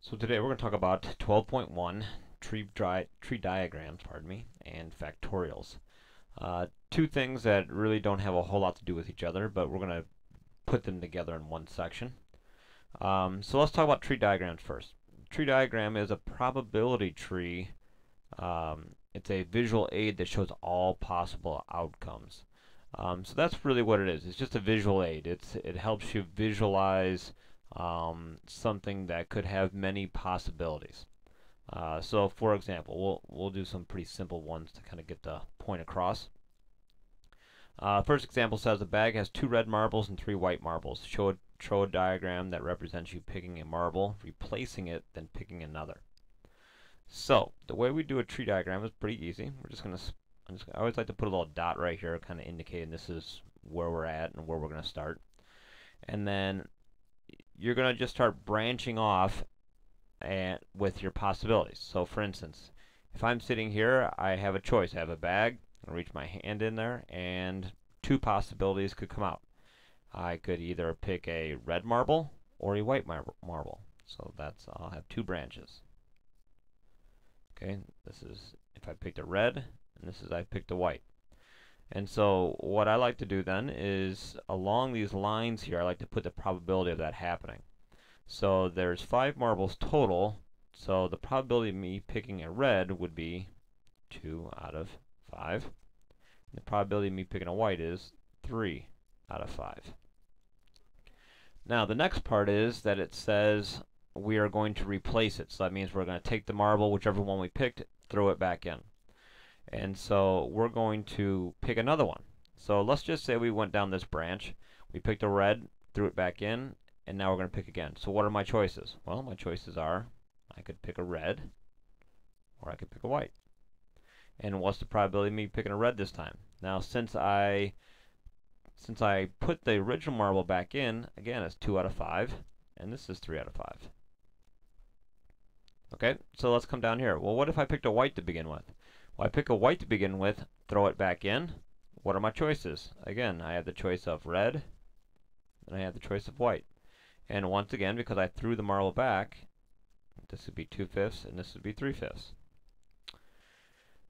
So today we're going to talk about 12.1 tree diagrams, and factorials. Two things that really don't have a whole lot to do with each other, but we're going to put them together in one section. So let's talk about tree diagrams first. Tree diagram is a probability tree. It's a visual aid that shows all possible outcomes. So that's really what it is. It's just a visual aid. It helps you visualize something that could have many possibilities. So for example, we'll do some pretty simple ones to kind of get the point across. First example says a bag has 2 red marbles and 3 white marbles. Show a diagram that represents you picking a marble, replacing it, then picking another. So the way we do a tree diagram is pretty easy. I always like to put a little dot right here, kind of indicating this is where we're at and where we're going to start. And then you're going to just start branching off with your possibilities. So for instance, if I'm sitting here, I have a choice. I have a bag. I reach my hand in there, and 2 possibilities could come out. I could either pick a red marble or a white marble. So I'll have 2 branches. Okay, this is if I picked a red, and this is I picked a white. And so what I like to do then is along these lines here, I like to put the probability of that happening. So there's 5 marbles total, so the probability of me picking a red would be 2 out of 5. And the probability of me picking a white is 3 out of 5. Now the next part is that it says we are going to replace it. So that means we're going to take the marble, whichever one we picked, throw it back in. And so we're going to pick another one. So let's just say we went down this branch. We picked a red, threw it back in, and now we're going to pick again. So what are my choices? Well, my choices are I could pick a red, or I could pick a white. And what's the probability of me picking a red this time? Now, since I put the original marble back in, again, it's 2 out of 5, and this is 3 out of 5. Okay, so let's come down here. Well, what if I picked a white to begin with? Well, I pick a white to begin with, throw it back in. What are my choices? Again, I have the choice of red, and I have the choice of white. And once again, because I threw the marble back, this would be 2/5, and this would be 3/5.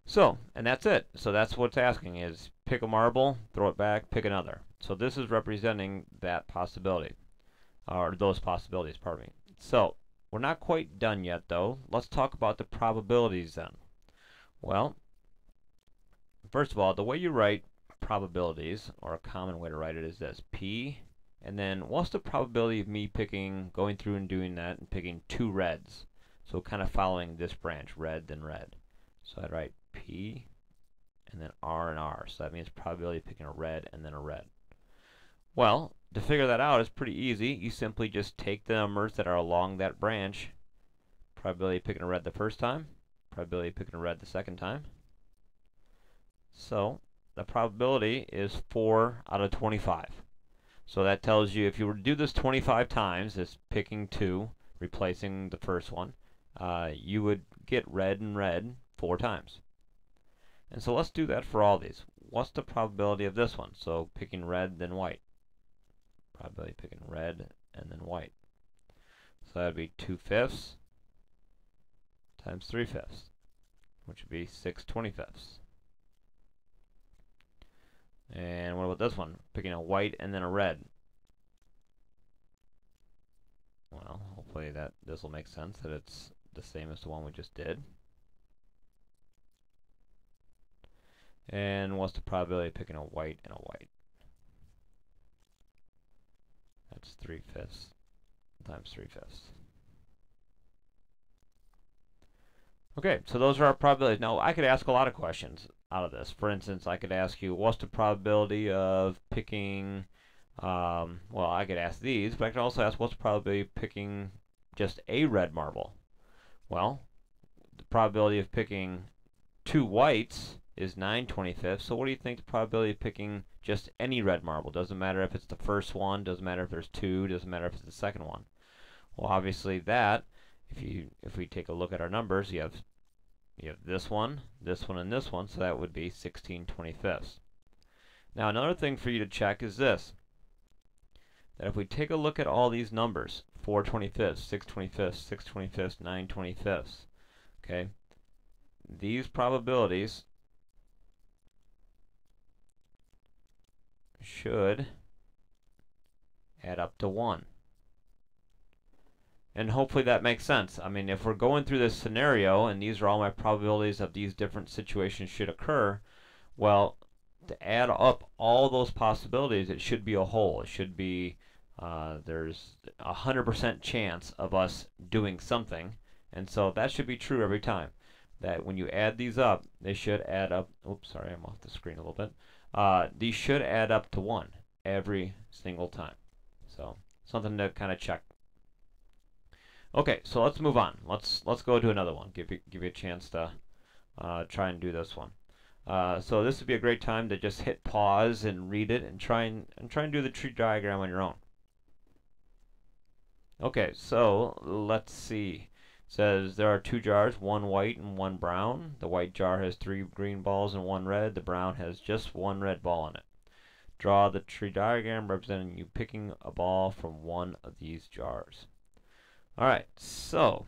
So, and that's it. So that's what it's asking is pick a marble, throw it back, pick another. So this is representing that possibility, or those possibilities, pardon me. So we're not quite done yet, though. Let's talk about the probabilities then. Well, first of all, the way you write probabilities, or a common way to write it, is this: P, and then what's the probability of me going through and doing that and picking 2 reds? So kind of following this branch, red, then red. So I'd write P, and then R and R. So that means probability of picking a red and then a red. Well, to figure that out is pretty easy. You simply just take the numbers that are along that branch. Probability of picking a red the first time, probability of picking a red the second time. So the probability is 4 out of 25. So that tells you if you were to do this 25 times, this picking 2, replacing the first one, you would get red and red 4 times. And so let's do that for all these. What's the probability of this one? So picking red, then white. Probability of picking red and then white. So that would be 2/5 times 3/5, which would be 6/25. And what about this one? Picking a white and then a red. Well, hopefully this will make sense that it's the same as the one we just did. And what's the probability of picking a white and a white? That's 3/5 times 3/5. Okay, so those are our probabilities. Now, I could ask a lot of questions out of this. For instance, I could ask you, what's the probability of picking, well, I could ask these, but I could also ask, what's the probability of picking just a red marble? Well, the probability of picking 2 whites is 9/25. So what do you think the probability of picking just any red marble? Doesn't matter if it's the first one, doesn't matter if there's 2, doesn't matter if it's the second one. Well, obviously that, if we take a look at our numbers, you have this one, and this one, so that would be 16/25. Now another thing for you to check is this, that if we take a look at all these numbers, 4 25ths, 6 25ths, 6 25ths, 9 25ths, okay, these probabilities should add up to 1. And hopefully that makes sense. I mean, if we're going through this scenario, and these are all my probabilities of these different situations should occur, well, to add up all those possibilities, it should be a whole. It should be, there's a 100% chance of us doing something, and so that should be true every time. That when you add these up, they should add up, oops, sorry, I'm off the screen a little bit. These should add up to 1 every single time. So, something to kind of check. Okay, so let's move on. Let's go to another one. Give you a chance to try and do this one. So this would be a great time to just hit pause and read it and try and do the tree diagram on your own. Okay, so let's see. It says there are 2 jars, one white and one brown. The white jar has 3 green balls and 1 red. The brown has just 1 red ball in it. Draw the tree diagram representing you picking a ball from one of these jars. Alright, so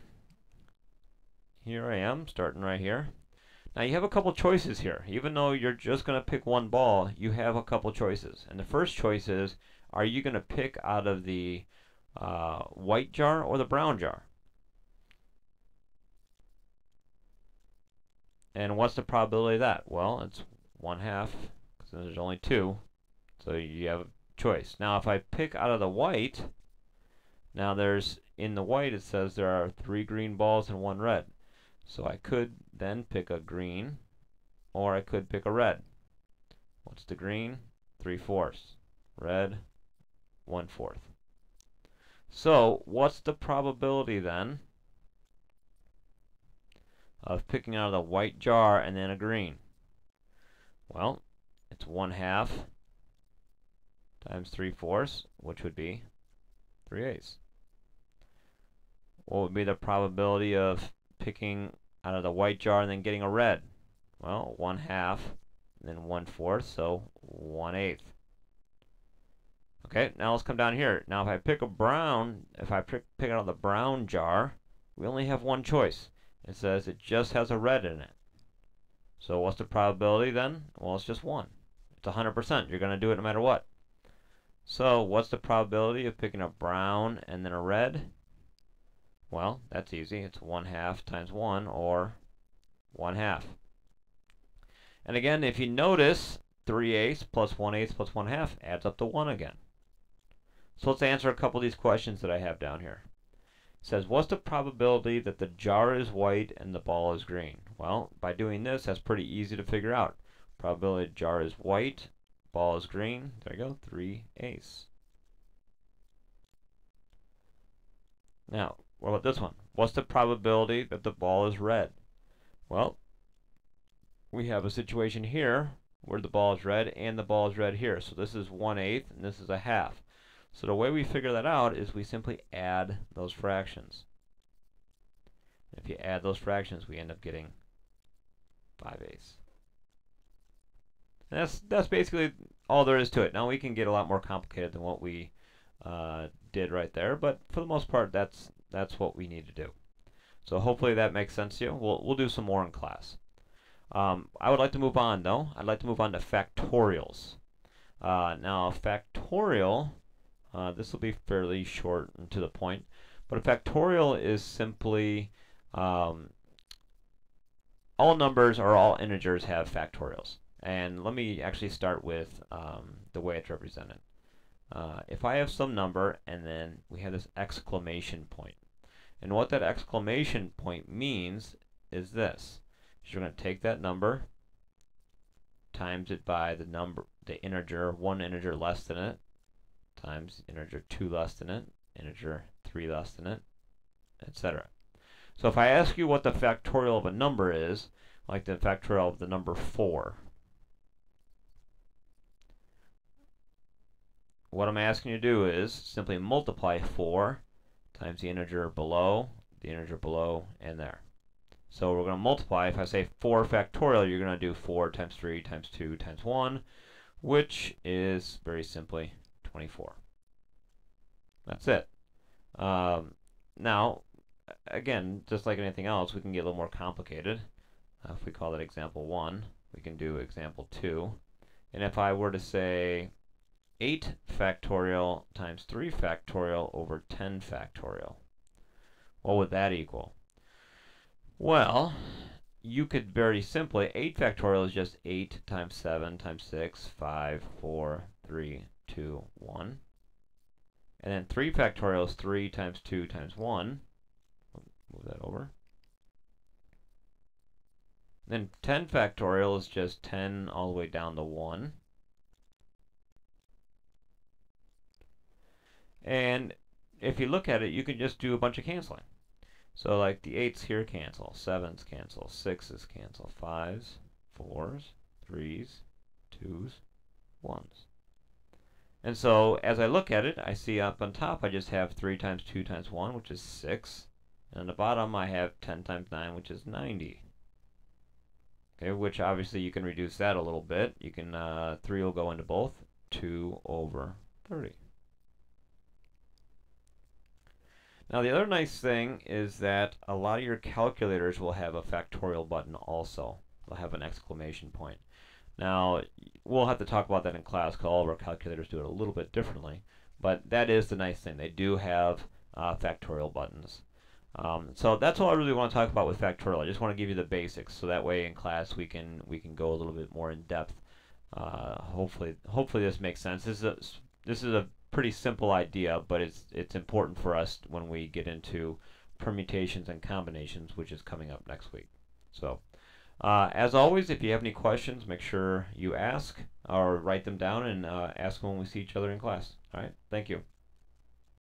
here I am, starting right here. Now you have a couple choices here. Even though you're just going to pick one ball, you have a couple choices. And the first choice is, are you going to pick out of the white jar or the brown jar? And what's the probability of that? Well, it's 1/2, because there's only 2. So you have a choice. Now if I pick out of the white, now there's, in the white it says there are 3 green balls and 1 red. So I could then pick a green, or I could pick a red. What's the green? 3/4. Red, 1/4. So what's the probability then of picking out of the white jar and then a green? Well, it's 1/2 times 3/4, which would be 3/8. What would be the probability of picking out of the white jar and then getting a red? Well, 1/2, then 1/4, so 1/8. Okay, now let's come down here. Now if I pick a brown, if I pick out of the brown jar, we only have one choice. It says it just has a red in it. So what's the probability then? Well, it's just 1. It's 100%. You're going to do it no matter what. So what's the probability of picking a brown and then a red? Well, that's easy. It's 1/2 times 1, or 1/2. And again, if you notice, 3/8 plus 1/8 plus 1/2 adds up to 1 again. So let's answer a couple of these questions that I have down here. It says, what's the probability that the jar is white and the ball is green? Well, by doing this, that's pretty easy to figure out. Probability the jar is white, ball is green. There you go, 3/8. Now, what about this one? What's the probability that the ball is red? Well, we have a situation here where the ball is red and the ball is red here. So this is 1/8 and this is 1/2. So the way we figure that out is we simply add those fractions. If you add those fractions, we end up getting 5/8. And that's basically all there is to it. Now we can get a lot more complicated than what we did right there, but for the most part, that's what we need to do. So hopefully that makes sense to you. We'll do some more in class. I would like to move on though. I'd like to move on to factorials. Now a factorial, this will be fairly short and to the point, but a factorial is simply all numbers or all integers have factorials. And let me actually start with the way it's represented. If I have some number and then we have this exclamation point, and what that exclamation point means is this. You're going to take that number, times it by the number, the integer, one integer less than it, times integer 2 less than it, integer 3 less than it, etc. So if I ask you what the factorial of a number is, like the factorial of the number 4, what I'm asking you to do is simply multiply 4 times the integer below, and there. So we're going to multiply. If I say 4 factorial, you're going to do 4 times 3 times 2 times 1, which is very simply 24. That's it. Now, again, just like anything else, we can get a little more complicated. If we call that example 1, we can do example 2. And if I were to say 8 factorial times 3 factorial over 10 factorial, what would that equal? Well, you could very simply, 8 factorial is just 8 times 7 times 6, 5, 4, 3, 2, 1. And then 3 factorial is 3 times 2 times 1. Move that over. Then 10 factorial is just 10 all the way down to 1. And if you look at it, you can just do a bunch of canceling. So like the 8's here cancel, 7's cancel, 6's cancel, 5's, 4's, 3's, 2's, 1's. And so as I look at it, I see up on top I just have 3 times 2 times 1, which is 6. And on the bottom I have 10 times 9, which is 90. Okay, which obviously you can reduce that a little bit. You can 3 will go into both. 2 over 30. Now the other nice thing is that a lot of your calculators will have a factorial button also. They'll have an exclamation point. Now we'll have to talk about that in class because all of our calculators do it a little bit differently. But that is the nice thing. They do have factorial buttons. So that's all I really want to talk about with factorial. I just want to give you the basics, so that way in class we can go a little bit more in depth. Hopefully this makes sense. This is a pretty simple idea, but it's important for us when we get into permutations and combinations, which is coming up next week. So as always, if you have any questions, make sure you ask or write them down and ask them when we see each other in class. All right, thank you.